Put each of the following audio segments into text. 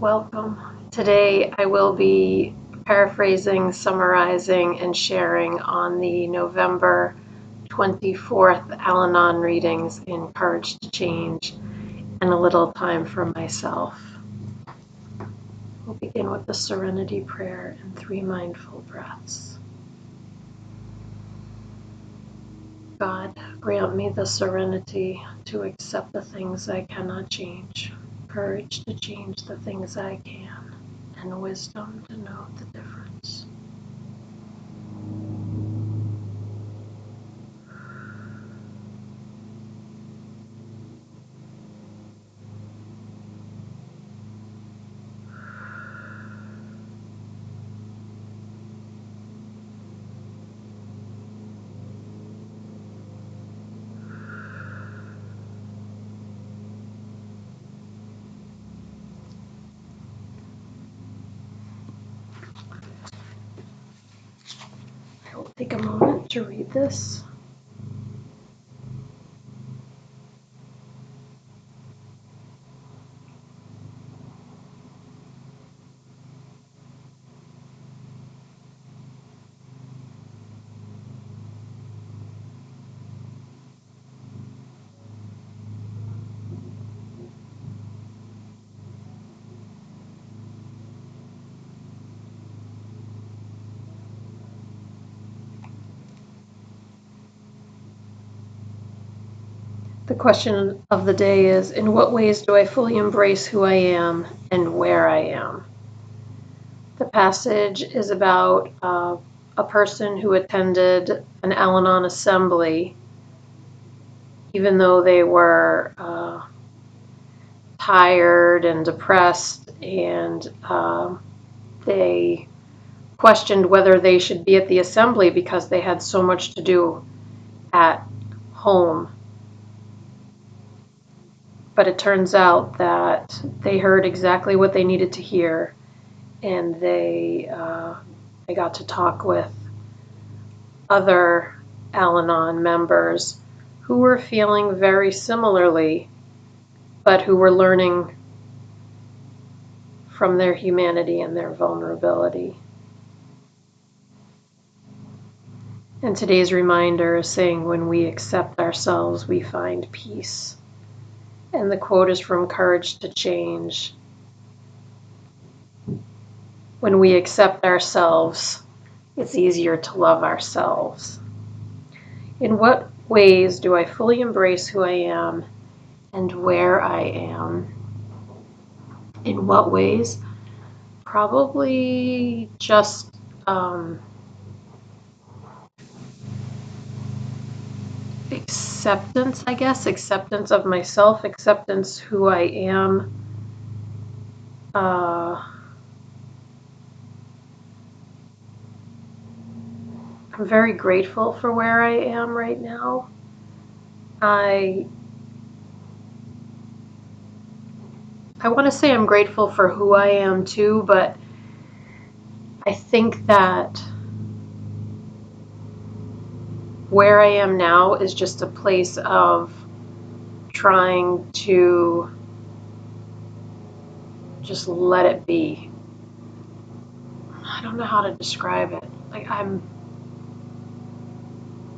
Welcome. Today I will be paraphrasing, summarizing, and sharing on the November 24th Al-Anon readings in Courage to Change and a little time for myself. We'll begin with the Serenity Prayer and 3 mindful breaths. God, grant me the serenity to accept the things I cannot change, courage to change the things I can, and wisdom to know the difference. I will take a moment to read this. The question of the day is, in what ways do I fully embrace who I am and where I am? The passage is about a person who attended an Al-Anon assembly, even though they were tired and depressed, and they questioned whether they should be at the assembly because they had so much to do at home. But it turns out that they heard exactly what they needed to hear, and they got to talk with other Al-Anon members who were feeling very similarly, but who were learning from their humanity and their vulnerability. And today's reminder is saying, when we accept ourselves, we find peace. And the quote is from Courage to Change. When we accept ourselves, it's easier to love ourselves. In what ways do I fully embrace who I am and where I am? In what ways? Probably just acceptance, I guess. Acceptance of myself, acceptance who I am. I'm very grateful for where I am right now. I want to say I'm grateful for who I am too, but I think that where I am now is just a place of trying to just let it be. I don't know how to describe it. Like, I'm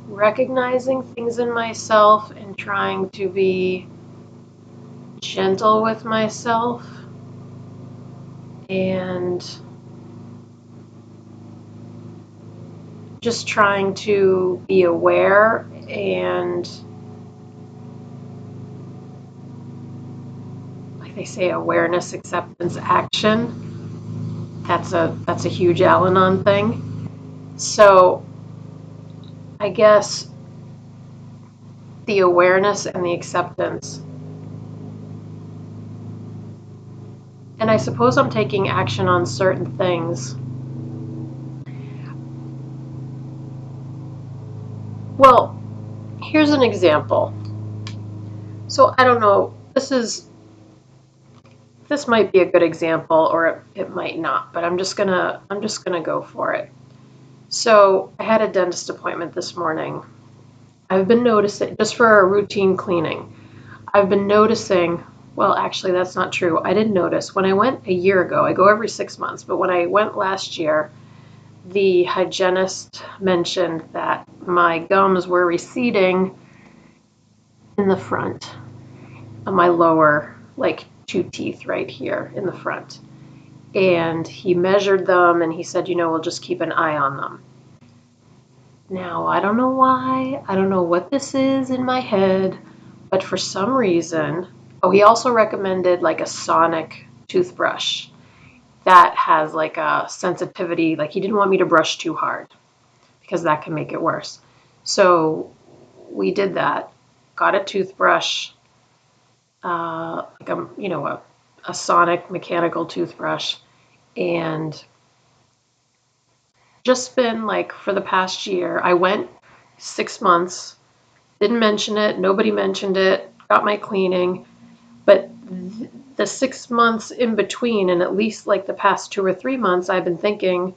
recognizing things in myself and trying to be gentle with myself, and just trying to be aware and, like they say, awareness, acceptance, action. That's a huge Al-Anon thing. So I guess the awareness and the acceptance. And I suppose I'm taking action on certain things. Well, here's an example. So I don't know, this might be a good example, or it might not, but I'm just gonna go for it. So I had a dentist appointment this morning. I've been noticing, just for a routine cleaning, I've been noticing Well, actually, that's not true. I didn't notice. When I went a year ago, I go every 6 months, but when I went last year, the hygienist mentioned that my gums were receding in the front of my lower, like 2 teeth right here in the front. And he measured them and he said, we'll just keep an eye on them. Now, I don't know why, I don't know what this is in my head, but for some reason, he also recommended like a sonic toothbrush that has like a sensitivity, like he didn't want me to brush too hard because that can make it worse. So we did that, got a toothbrush, like a sonic mechanical toothbrush, and just been like for the past year, I went 6 months, didn't mention it, nobody mentioned it, got my cleaning, but the 6 months in between, and at least like the past 2 or 3 months, I've been thinking,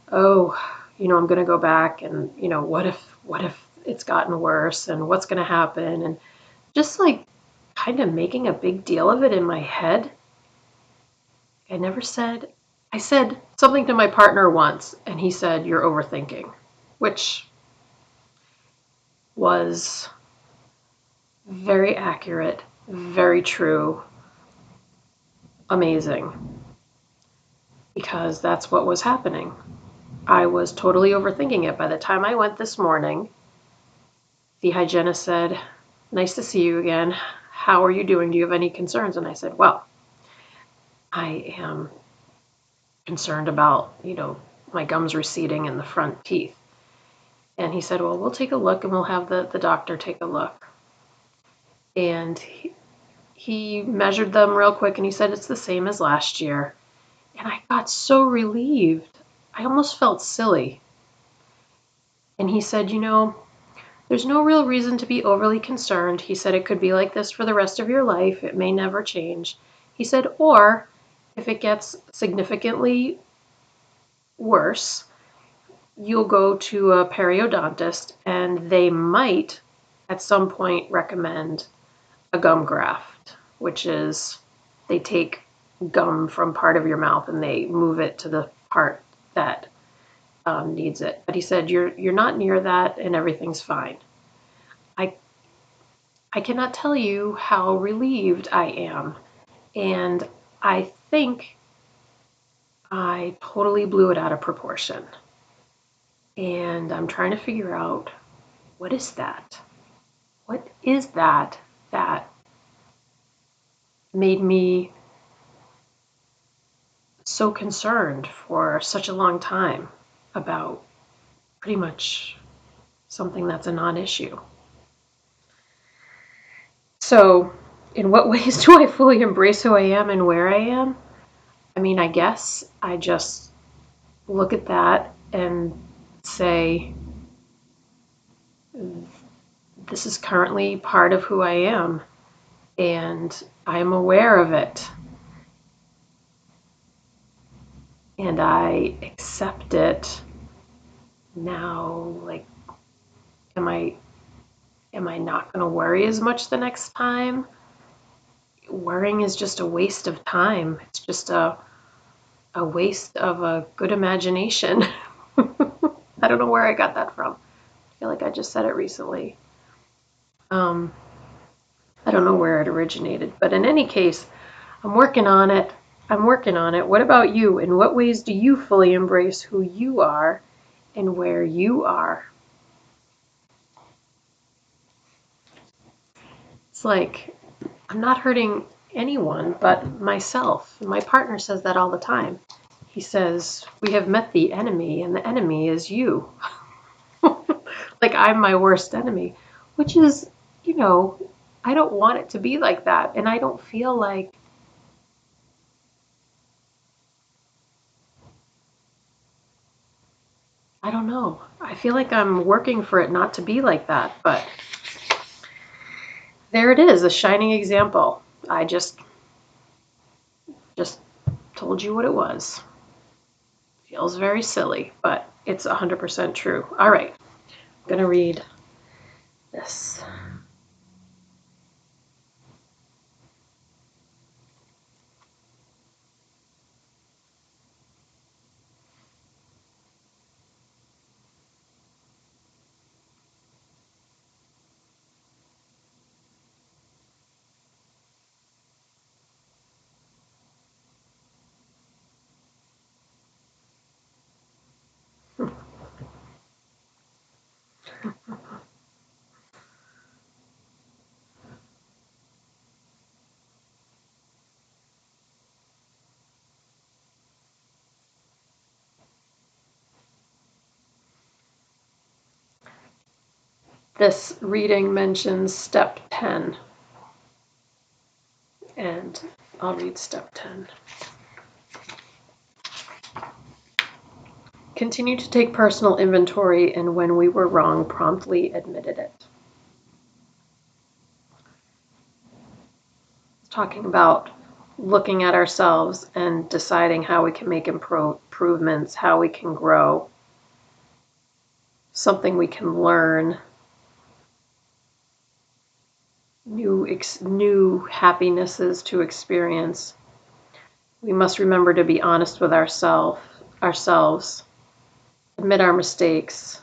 I'm going to go back and, what if it's gotten worse and what's going to happen? And just like kind of making a big deal of it in my head. I said something to my partner once and he said, "You're overthinking," which was very accurate, very true, amazing, because that's what was happening. I was totally overthinking it. By the time I went this morning, the hygienist said, "Nice to see you again. How are you doing? Do you have any concerns?" And I said, "Well, I am concerned about, my gums receding in the front teeth." And he said, "Well, we'll take a look and we'll have the doctor take a look." And he measured them real quick and he said it's the same as last year. And I got so relieved. I almost felt silly. And he said, there's no real reason to be overly concerned. He said it could be like this for the rest of your life. It may never change. He said, or if it gets significantly worse, you'll go to a periodontist and they might at some point recommend a gum graft, which is they take gum from part of your mouth and they move it to the part that needs it. But he said, you're not near that and everything's fine. I cannot tell you how relieved I am. And I think I totally blew it out of proportion. And I'm trying to figure out, what is that? What is that made me so concerned for such a long time about pretty much something that's a non-issue? So, in what ways do I fully embrace who I am and where I am? I mean, I guess I just look at that and say, this is currently part of who I am, and I am aware of it, and I accept it. Now, like, am I not going to worry as much the next time? Worrying is just a waste of time. It's just a waste of a good imagination. I don't know where I got that from. I feel like I just said it recently. I don't know where it originated, but in any case, I'm working on it. What about you? In what ways do you fully embrace who you are and where you are? It's like I'm not hurting anyone but myself. My partner says that all the time. He says, "We have met the enemy, and the enemy is you." Like I'm my worst enemy, which is, I don't want it to be like that. And I don't feel like, I don't know. I feel like I'm working for it not to be like that, but there it is, a shining example. I just told you what it was. Feels very silly, but it's 100% true. All right, I'm going to read this. This reading mentions step 10, and I'll read step 10. Continue to take personal inventory, and when we were wrong, promptly admitted it. Talking about looking at ourselves and deciding how we can make improvements, how we can grow, something we can learn, new happinesses to experience. We must remember to be honest with ourselves, admit our mistakes,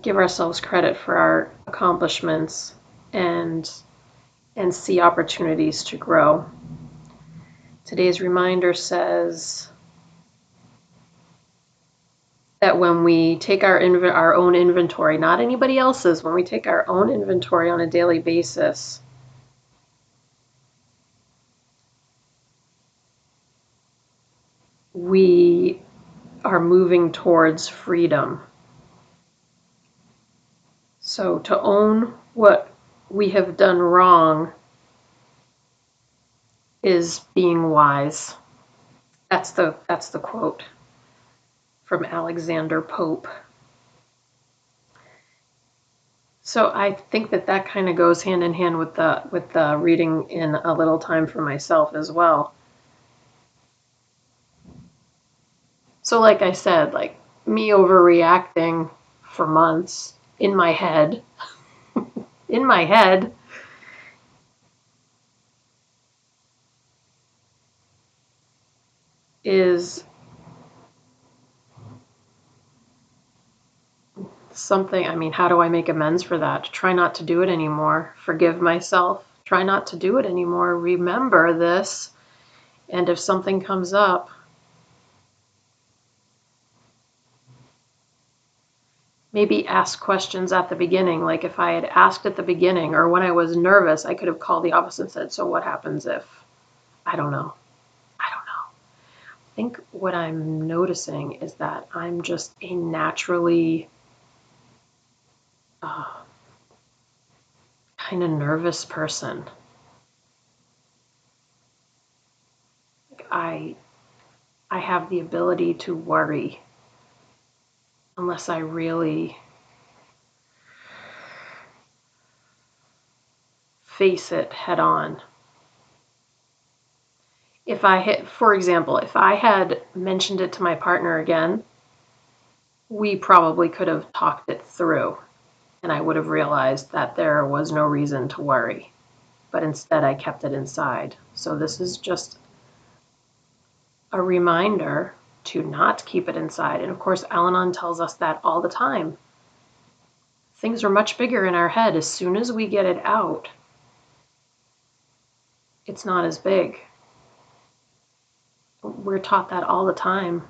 give ourselves credit for our accomplishments, and see opportunities to grow. Today's reminder says that when we take our own inventory, not anybody else's, when we take our own inventory on a daily basis, we are moving towards freedom. So to own what we have done wrong is being wise. That's the quote from Alexander Pope. So I think that kind of goes hand in hand with the reading in A Little Time for Myself as well. So like I said, like me overreacting for months in my head, is something, I mean, how do I make amends for that? Try not to do it anymore. Forgive myself. Try not to do it anymore. Remember this. And if something comes up, maybe ask questions at the beginning. Like if I had asked at the beginning or when I was nervous, I could have called the office and said, so what happens if? I don't know. I think what I'm noticing is that I'm just a naturally kind of nervous person. I have the ability to worry unless I really face it head on. For example, if I had mentioned it to my partner again, we probably could have talked it through and I would have realized that there was no reason to worry. But instead I kept it inside. So this is just a reminder to not keep it inside. And of course, Al-Anon tells us that all the time. Things are much bigger in our head. As soon as we get it out, it's not as big. We're taught that all the time.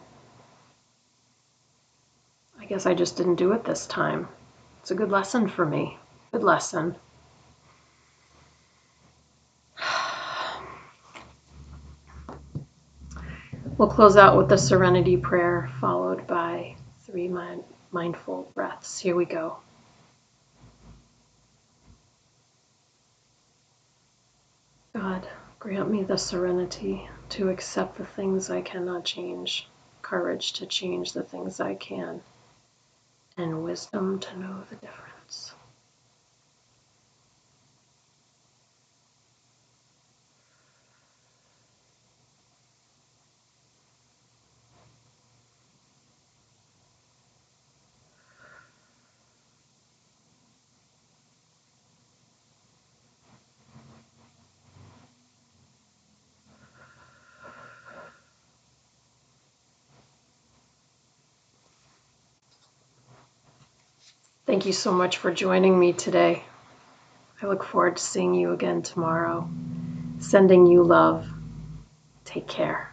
I guess I just didn't do it this time. It's a good lesson for me. Good lesson. We'll close out with the Serenity Prayer, followed by 3 mindful breaths. Here we go. God, grant me the serenity to accept the things I cannot change, courage to change the things I can, and wisdom to know the difference. Thank you so much for joining me today. I look forward to seeing you again tomorrow. Sending you love. Take care.